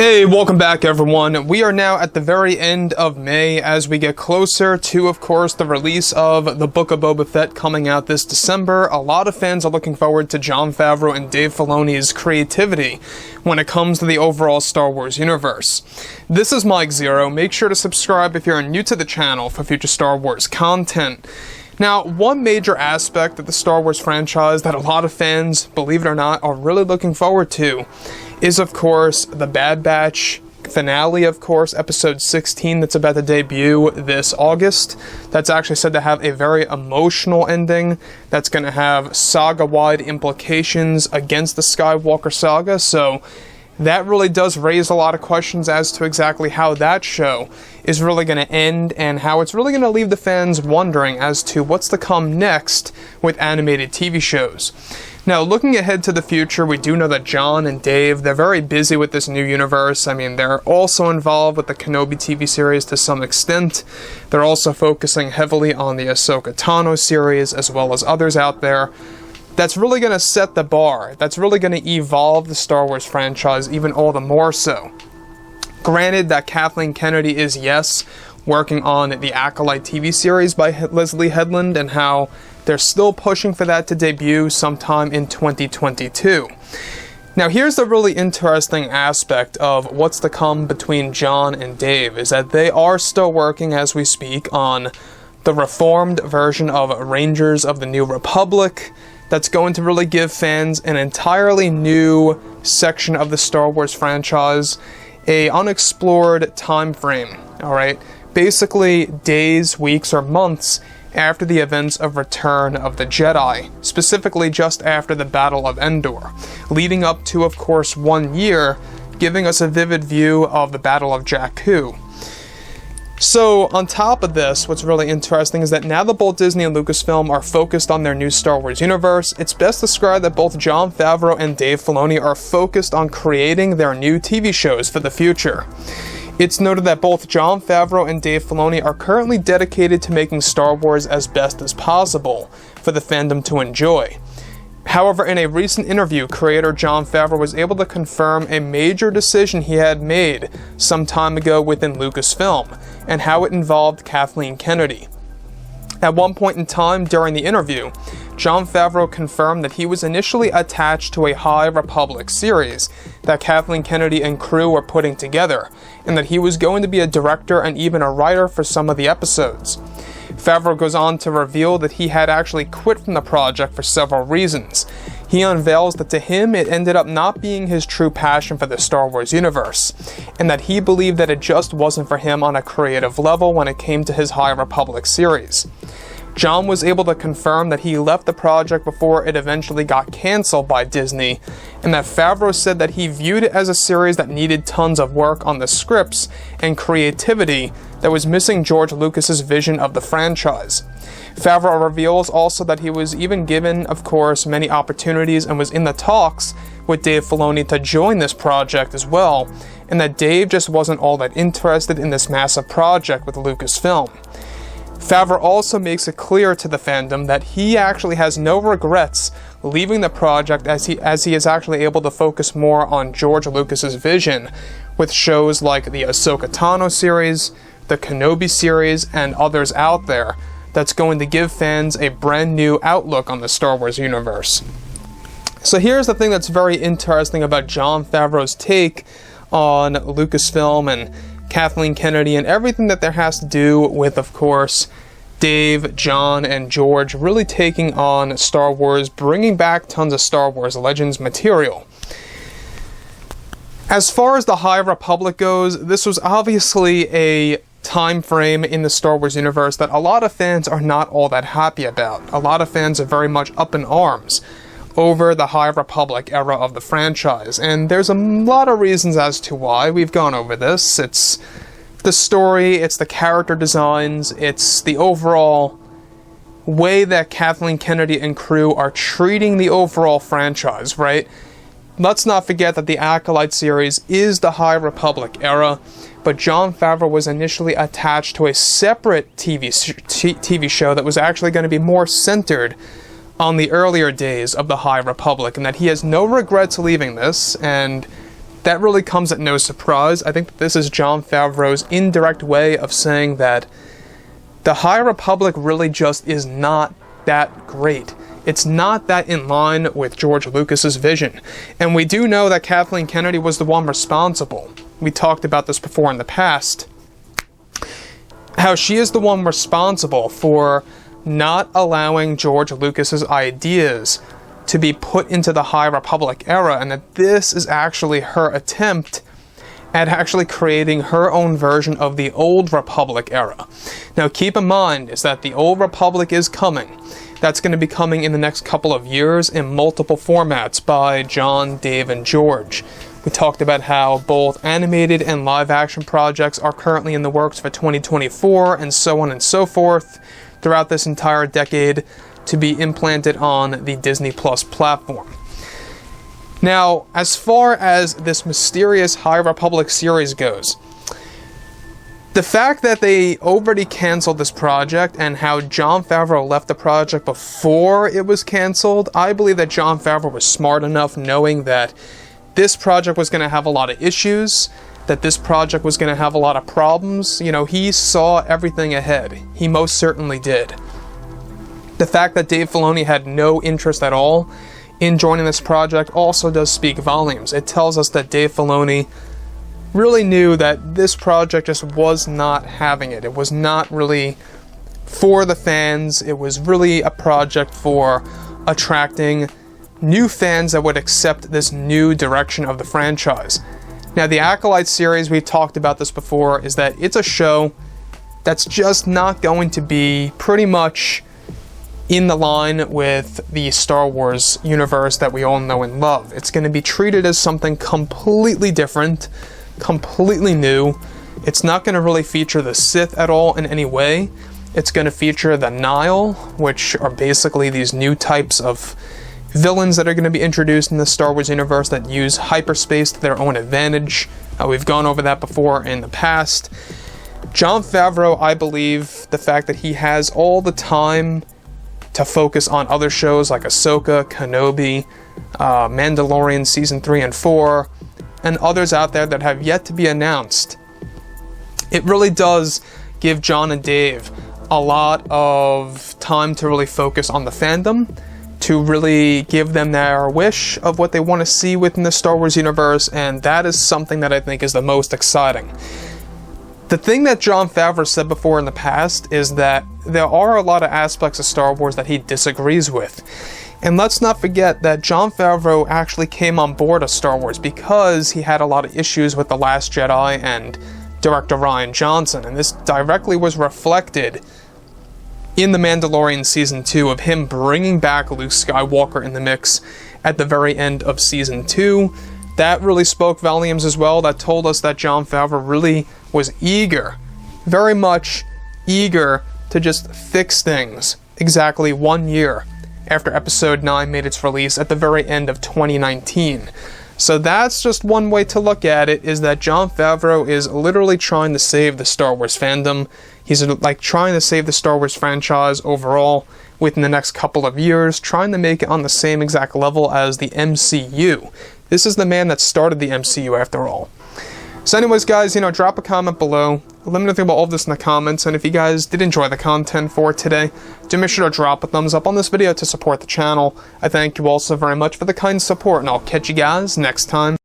Hey, welcome back everyone. We are now at the very end of May as we get closer to, of course, the release of the Book of Boba Fett coming out this December. A lot of fans are looking forward to Jon Favreau and Dave Filoni's creativity when it comes to the overall Star Wars universe. This is Mike Zero. Make sure to subscribe if you're new to the channel for future Star Wars content. Now, one major aspect of the Star Wars franchise that a lot of fans, believe it or not, are really looking forward to is, of course, the Bad Batch finale, of course, episode 16 that's about to debut this August. That's actually said to have a very emotional ending that's going to have saga-wide implications against the Skywalker saga, so that really does raise a lot of questions as to exactly how that show is really going to end and how it's really going to leave the fans wondering as to what's to come next with animated TV shows. Now, looking ahead to the future, we do know that Jon and Dave, they're very busy with this new universe. I mean, they're also involved with the Kenobi TV series to some extent. They're also focusing heavily on the Ahsoka Tano series, as well as others out there. That's really going to set the bar. That's really going to evolve the Star Wars franchise even all the more so. Granted that Kathleen Kennedy is, yes, working on the Acolyte TV series by Leslie Headland and how they're still pushing for that to debut sometime in 2022. Now, here's the really interesting aspect of what's to come between Jon and Dave, is that they are still working as we speak on the reformed version of Rangers of the New Republic that's going to really give fans an entirely new section of the Star Wars franchise, a unexplored time frame, alright? Basically, days, weeks, or months after the events of Return of the Jedi, specifically just after the Battle of Endor, leading up to, of course, 1 year, giving us a vivid view of the Battle of Jakku. So, on top of this, what's really interesting is that now that both Disney and Lucasfilm are focused on their new Star Wars universe, it's best described that both Jon Favreau and Dave Filoni are focused on creating their new TV shows for the future. It's noted that both Jon Favreau and Dave Filoni are currently dedicated to making Star Wars as best as possible for the fandom to enjoy. However, in a recent interview, creator Jon Favreau was able to confirm a major decision he had made some time ago within Lucasfilm, and how it involved Kathleen Kennedy. At one point in time during the interview, Jon Favreau confirmed that he was initially attached to a High Republic series that Kathleen Kennedy and crew were putting together, and that he was going to be a director and even a writer for some of the episodes. Favreau goes on to reveal that he had actually quit from the project for several reasons. He unveils that to him it ended up not being his true passion for the Star Wars universe, and that he believed that it just wasn't for him on a creative level when it came to his High Republic series. Jon was able to confirm that he left the project before it eventually got cancelled by Disney, and that Favreau said that he viewed it as a series that needed tons of work on the scripts and creativity that was missing George Lucas's vision of the franchise. Favreau reveals also that he was even given, of course, many opportunities and was in the talks with Dave Filoni to join this project as well, and that Dave just wasn't all that interested in this massive project with Lucasfilm. Favreau also makes it clear to the fandom that he actually has no regrets leaving the project as he is actually able to focus more on George Lucas's vision with shows like the Ahsoka Tano series, the Kenobi series, and others out there that's going to give fans a brand new outlook on the Star Wars universe. So here's the thing that's very interesting about Jon Favreau's take on Lucasfilm and Kathleen Kennedy and everything that there has to do with, of course, Dave, Jon, and George really taking on Star Wars, bringing back tons of Star Wars Legends material. As far as the High Republic goes, this was obviously a time frame in the Star Wars universe that a lot of fans are not all that happy about. A lot of fans are very much up in arms over the High Republic era of the franchise, and there's a lot of reasons as to why. We've gone over this. It's the story, it's the character designs, it's the overall way that Kathleen Kennedy and crew are treating the overall franchise, right? Let's not forget that the Acolyte series is the High Republic era, but Jon Favreau was initially attached to a separate TV show that was actually going to be more centered on the earlier days of the High Republic, and that he has no regrets leaving this, and that really comes at no surprise. I think that this is Jon Favreau's indirect way of saying that the High Republic really just is not that great. It's not that in line with George Lucas's vision. And we do know that Kathleen Kennedy was the one responsible. We talked about this before in the past. How she is the one responsible for not allowing George Lucas's ideas to be put into the High Republic era, and that this is actually her attempt at actually creating her own version of the Old Republic era. Now keep in mind is that the Old Republic is coming. That's going to be coming in the next couple of years in multiple formats by John, Dave, and George. We talked about how both animated and live action projects are currently in the works for 2024 and so on and so forth throughout this entire decade to be implanted on the Disney Plus platform. Now, as far as this mysterious High Republic series goes, the fact that they already canceled this project and how Jon Favreau left the project before it was canceled, I believe that Jon Favreau was smart enough knowing that this project was going to have a lot of issues, that this project was going to have a lot of problems. You know, he saw everything ahead. He most certainly did. The fact that Dave Filoni had no interest at all in joining this project also does speak volumes. It tells us that Dave Filoni really knew that this project just was not having it. It was not really for the fans. It was really a project for attracting new fans that would accept this new direction of the franchise. Now, the Acolyte series, we've talked about this before, is that it's a show that's just not going to be pretty much in the line with the Star Wars universe that we all know and love. It's going to be treated as something completely different, completely new. It's not going to really feature the Sith at all in any way. It's going to feature the Nihil, which are basically these new types of villains that are going to be introduced in the Star Wars universe that use hyperspace to their own advantage. We've gone over that before in the past. Jon Favreau, I believe, the fact that he has all the time to focus on other shows like Ahsoka, Kenobi, Mandalorian Season 3 and 4, and others out there that have yet to be announced. It really does give John and Dave a lot of time to really focus on the fandom, to really give them their wish of what they want to see within the Star Wars universe, and that is something that I think is the most exciting. The thing that Jon Favreau said before in the past is that there are a lot of aspects of Star Wars that he disagrees with. And let's not forget that Jon Favreau actually came on board of Star Wars because he had a lot of issues with The Last Jedi and director Rian Johnson, and this directly was reflected in The Mandalorian Season 2 of him bringing back Luke Skywalker in the mix at the very end of Season 2. That really spoke volumes as well. That told us that Jon Favreau really was eager, very much eager to just fix things exactly 1 year after Episode 9 made its release at the very end of 2019. So that's just one way to look at it, is that Jon Favreau is literally trying to save the Star Wars fandom. He's like trying to save the Star Wars franchise overall within the next couple of years, trying to make it on the same exact level as the MCU. This is the man that started the MCU after all. So anyways, guys, drop a comment below. Let me know about all of this in the comments, and if you guys did enjoy the content for today, do make sure to drop a thumbs up on this video to support the channel. I thank you all so very much for the kind support, and I'll catch you guys next time.